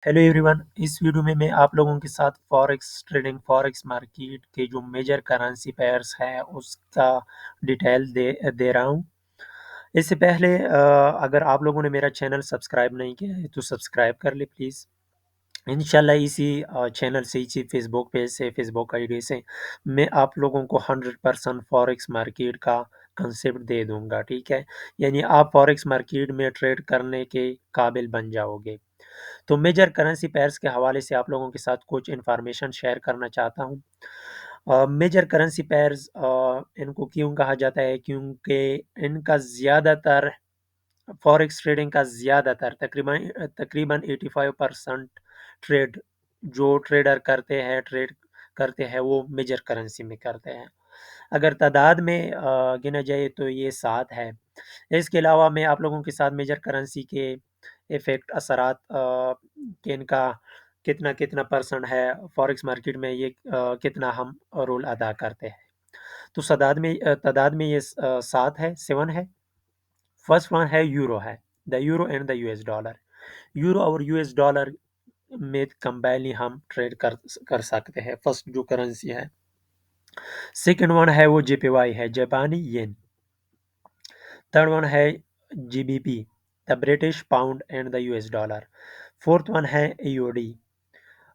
Hello everyone. इस video में मैं आप लोगों के साथ फॉरेक्स ट्रेडिंग फॉरेक्स मार्केट के जो मेजर करेंसी पेयर्स हैं उसका डिटेल दे रहा हूँ। इससे पहले अगर आप लोगों ने मेरा चैनल सब्सक्राइब नहीं किया है तो सब्सक्राइब कर ले प्लीज़। इंशाल्लाह इसी चैनल से, इसी फेसबुक पेज से, फेसबुक आईडी से मैं आप लोगों को 100% फॉरेक्स मार्केट का कंसेप्ट दे दूंगा। ठीक है, यानी आप फॉरेक्स मार्केट में ट्रेड करने के काबिल बन जाओगे। तो मेजर करेंसी पेयर्स के हवाले से आप लोगों के साथ कुछ इन्फॉर्मेशन शेयर करना चाहता हूँ। मेजर करेंसी पेयर्स इनको क्यों कहा जाता है, क्योंकि इनका ज़्यादातर फॉरेक्स ट्रेडिंग का ज़्यादातर तकरीबन तकरीबन 85% ट्रेड जो ट्रेड करते हैं वो मेजर करेंसी में करते हैं। अगर तादाद में गिना जाए तो ये 7 है। इसके अलावा मैं आप लोगों के साथ मेजर करेंसी के इफ़ेक्ट, असरात कि इनका कितना कितना परसेंट है फॉरेक्स मार्केट में, ये कितना हम रोल अदा करते हैं। तो तादाद में ये 7 है, 7 है। फर्स्ट वन है यूरो है, the euro and the US dollar. Euro और यूएस डॉलर में कंबाइनली हम ट्रेड कर सकते हैं, फर्स्ट जो करेंसी है। सेकंड वन है वो जेपीवाई है, जापानी येन। थर्ड वन है GBP, the British pound and the US dollar. Fourth one है AUD,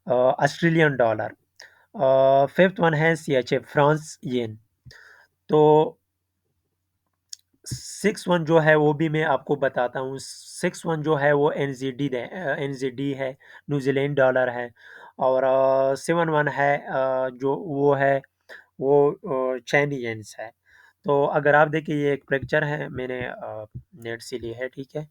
Australian dollar. Fifth one है सीएचए, फ्रांस येन। तो सिक्स वन जो है वो भी मैं आपको बताता हूँ। सिक्स वन जो है वो एनजीडी है, न्यूजीलैंड डॉलर है। और सेवन वन है जो वो है वो चाइनी येन्स है। तो अगर आप देखिए, ये एक पिक्चर है, मैंने नेट से ली है। ठीक है,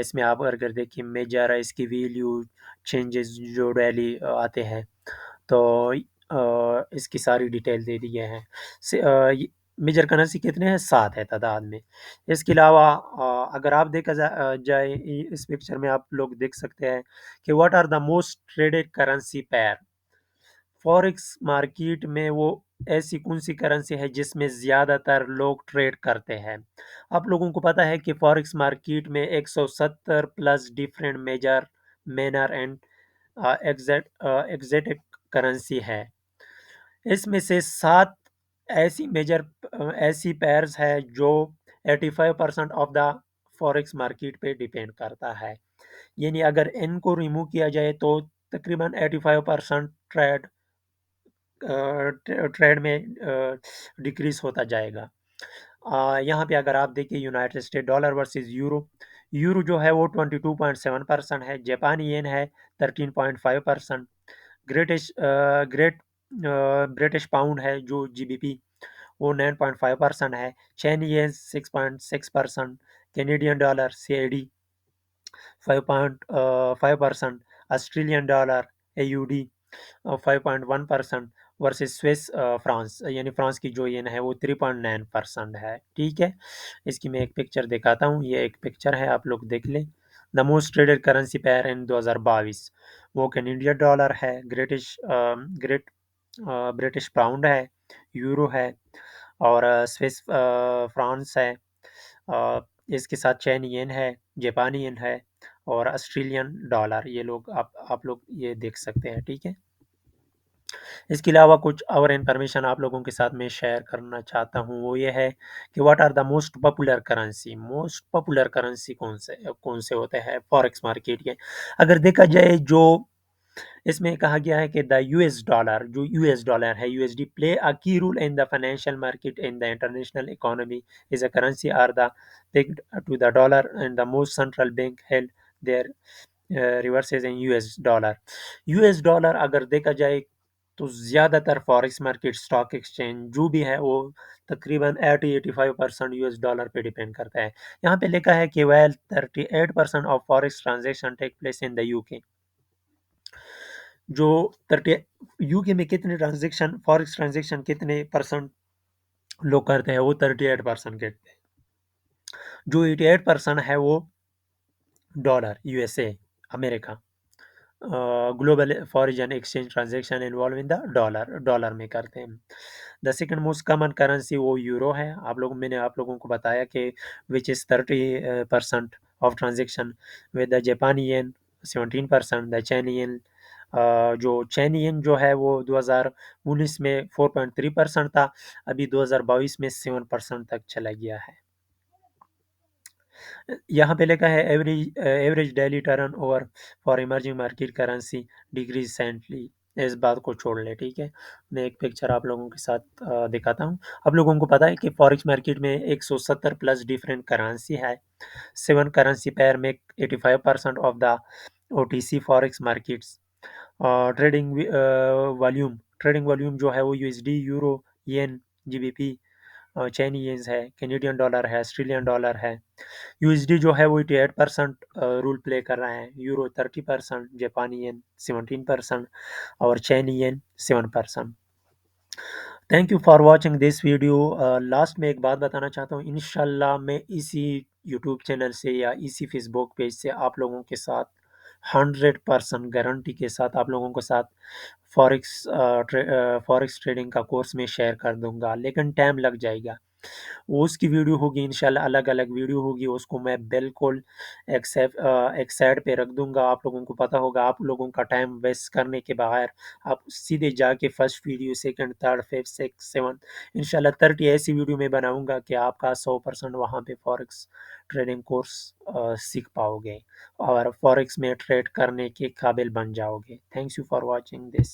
इसमें आप अगर देखिए मेजर है, इसकी वैल्यू चेंजेस जो डेली आते हैं, तो इसकी सारी डिटेल दे दिए हैं। मेजर करेंसी कितने हैं? 7 है तादाद में। इसके अलावा अगर आप जाए इस पिक्चर में, आप लोग देख सकते हैं कि what are the most traded currency pair forex market में। वो ऐसी कौन सी करेंसी है जिसमें ज़्यादातर लोग ट्रेड करते हैं? आप लोगों को पता है कि फॉरेक्स मार्केट में 170 plus different major manner and exact currency है। इसमें से 7 ऐसी पेयर्स है जो 85% ऑफ द फॉरेक्स मार्केट पे डिपेंड करता है। यानी अगर इनको रिमूव किया जाए तो तकरीबन 85% ट्रेड में डिक्रीज होता जाएगा। यहाँ पे अगर आप देखिए, United state dollar versus euro. Euro जो है वो 22.7% है। जापानी येन है 13.5%। ग्रेट ब्रिटिश पाउंड है जो जीबीपी, वो 9.5% है। चाइनी येन 6.6%। Canadian dollar CAD 5.5%। Australian dollar AUD 5.1% versus Swiss France, यानी फ्रांस की जो येन है वो 3.9% है। ठीक है, इसकी मैं एक पिक्चर दिखाता हूँ। ये एक पिक्चर है, आप लोग देख लें। The most traded currency pair in 2022 वो कैनेडियन डॉलर है, ग्रेट ब्रिटिश पाउंड है, यूरो है, और स्विस फ्रांस है। अ, इसके साथ चाइनी येन है, जापानी येन है, और ऑस्ट्रेलियन डॉलर। ये लोग आप लोग ये देख सकते हैं। ठीक है, इसके अलावा कुछ और इन्फॉर्मेशन आप लोगों के साथ मैं शेयर करना चाहता हूँ, वो ये है कि what are the most popular currency कौन से होते हैं फॉरेक्स मार्केट के। अगर देखा जाए, जो इसमें कहा गया है कि द यूएस डॉलर है, USD play a key role in the financial market in the international economy is a currency are the pegged to the dollar, and the most central bank held their reverses in US dollar. US dollar अगर देखा जाए तो ज़्यादातर forex market, stock exchange जो भी है वो तकरीबन 80-85% यूएस डॉलर पे डिपेंड करता है। यहाँ पे लिखा है कि well 38% of forex transaction take place in the UK. जो 30 यूके में कितने ट्रांजेक्शन, फॉरेक्स ट्रांजेक्शन कितने परसेंट लोग करते हैं? वो 38% करते हैं। जो 88% है वो dollar, USA, America. Global foreign exchange transaction involve in the dollar में करते हैं। The second most common currency वो यूरो है। मैंने आप लोगों को बताया कि which is 30% of transaction, with the जापानी येन 17%। द चैनियन जो चैनियन जो है वो 2019 में 4.3% था, अभी 2022 में 7% तक चला गया है। यहाँ पे लिखा है average daily turn over for emerging market currency decrease recently. इस बात को छोड़ ले, ठीक है। मैं एक पिक्चर आप लोगों के साथ दिखाता हूँ। आप लोगों को पता है कि फॉरेक्स मार्केट में 170 प्लस डिफरेंट करेंसी है। 7 करेंसी पेयर में 85% of the OTC forex markets. Trading volume जो है वो USD, यूरो, येन, GBP, चाइनीज है, कैनेडियन डॉलर है, ऑस्ट्रेलियन डॉलर है। USD जो है वो 88% रूल प्ले कर रहा है, यूरो 30%, जापानी येन 17% और चाइनी येन 7%। Thank you for watching this video. Last में एक बात बताना चाहता हूँ, इंशाल्लाह मैं इसी यूट्यूब चैनल से या इसी फेसबुक पेज से आप लोगों के साथ 100% गारंटी के साथ आप लोगों के साथ फॉरेक्स ट्रेडिंग का कोर्स में शेयर कर दूंगा, लेकिन टाइम लग जाएगा। वो उसकी वीडियो होगी इंशाल्लाह, अलग अलग वीडियो होगी, उसको मैं बिल्कुल एक साइड पे रख दूंगा। आप लोगों को पता होगा, आप लोगों का टाइम वेस्ट करने के बगैर आप सीधे जाके first video, second, third, fifth, six, seven, इंशाल्लाह 30 ऐसी वीडियो में बनाऊंगा कि आपका 100% वहाँ पे फॉरेक्स ट्रेडिंग कोर्स सीख पाओगे और फॉरेक्स में ट्रेड करने के काबिल बन जाओगे। Thanks you for watching this.